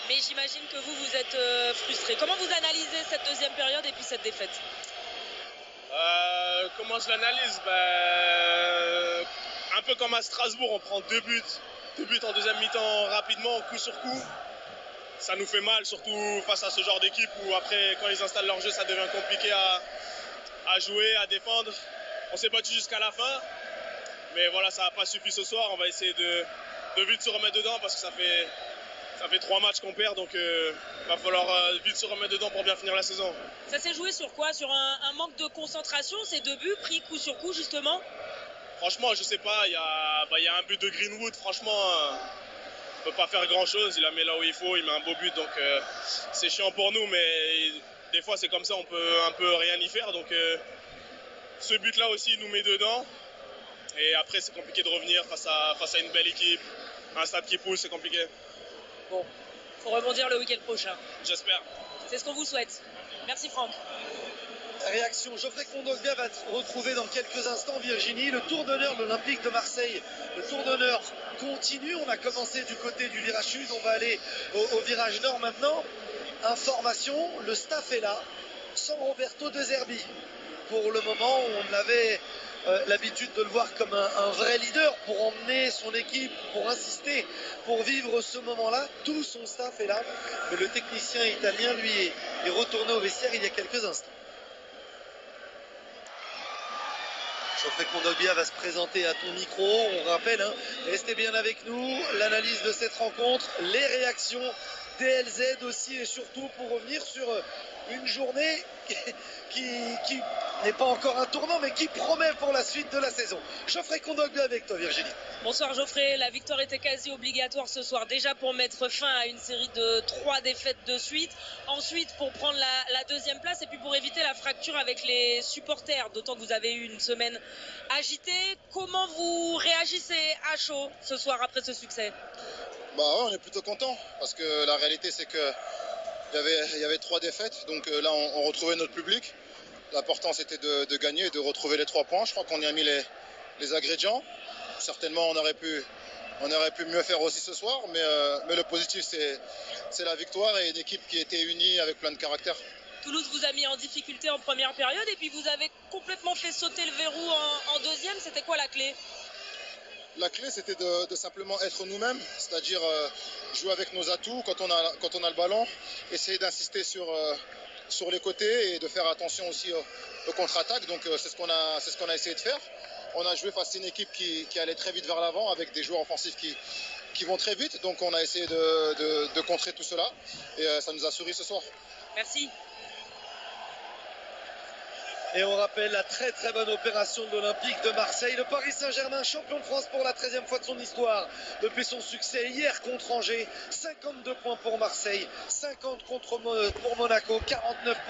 Mais j'imagine que vous êtes frustré. Comment vous analysez cette deuxième période et puis cette défaite? Comment je l'analyse? Un peu comme à Strasbourg, on prend deux buts en deuxième mi-temps rapidement, coup sur coup. Ça nous fait mal, surtout face à ce genre d'équipe où après, quand ils installent leur jeu, ça devient compliqué à jouer, à défendre. On s'est battu jusqu'à la fin, mais voilà, ça n'a pas suffi ce soir. On va essayer de vite se remettre dedans parce que ça fait 3 matchs qu'on perd, donc va falloir vite se remettre dedans pour bien finir la saison. Ça s'est joué sur quoi? Sur un manque de concentration, ces deux buts pris coup sur coup justement? Franchement, je sais pas, il y a un but de Greenwood, franchement, on peut pas faire grand chose, il la met là où il faut, il met un beau but, donc c'est chiant pour nous, mais des fois c'est comme ça, on peut un peu rien y faire, donc ce but là aussi il nous met dedans, et après c'est compliqué de revenir face à une belle équipe, un stade qui pousse, c'est compliqué. Bon, faut rebondir le week-end prochain. J'espère. C'est ce qu'on vous souhaite. Merci Franck. Réaction, Geoffrey Kondogbia va retrouver dans quelques instants Virginie. Le tour d'honneur de l'Olympique de Marseille. Le tour d'honneur continue. On a commencé du côté du virage sud. On va aller au virage nord maintenant. Information, le staff est là. Sans Roberto De Zerbi. Pour le moment, on avait l'habitude de le voir comme un vrai leader pour emmener son équipe, pour insister, pour vivre ce moment-là. Tout son staff est là. Mais le technicien italien, lui, est retourné au vestiaire il y a quelques instants. Geoffrey Kondogbia va se présenter à ton micro. On rappelle, restez bien avec nous. L'analyse de cette rencontre, les réactions DLZ aussi, et surtout pour revenir sur une journée qui n'est pas encore un tournant, mais qui promet pour la suite de la saison. Geoffrey Kondogbia avec toi, Virginie. Bonsoir Geoffrey, la victoire était quasi obligatoire ce soir, déjà pour mettre fin à une série de 3 défaites de suite, ensuite pour prendre la deuxième place et puis pour éviter la fracture avec les supporters, d'autant que vous avez eu une semaine agitée. Comment vous réagissez à chaud ce soir après ce succès? On est plutôt content parce que la réalité c'est que il y avait 3 défaites, donc là on retrouvait notre public. L'important c'était de gagner et de retrouver les 3 points. Je crois qu'on y a mis les ingrédients. Certainement on aurait pu mieux faire aussi ce soir, mais le positif c'est la victoire et une équipe qui était unie avec plein de caractère. Toulouse vous a mis en difficulté en première période et puis vous avez complètement fait sauter le verrou en deuxième. C'était quoi la clé? La clé c'était de simplement être nous-mêmes, c'est-à-dire jouer avec nos atouts quand on a le ballon, essayer d'insister sur les côtés et de faire attention aussi aux contre-attaques. Donc c'est ce qu'on a essayé de faire. On a joué face à une équipe qui allait très vite vers l'avant avec des joueurs offensifs qui vont très vite. Donc on a essayé de contrer tout cela et ça nous a souri ce soir. Merci. Et on rappelle la très très bonne opération de l'Olympique de Marseille. Le Paris Saint-Germain, champion de France pour la 13e fois de son histoire depuis son succès hier contre Angers. 52 points pour Marseille, 50 pour Monaco, 49 pour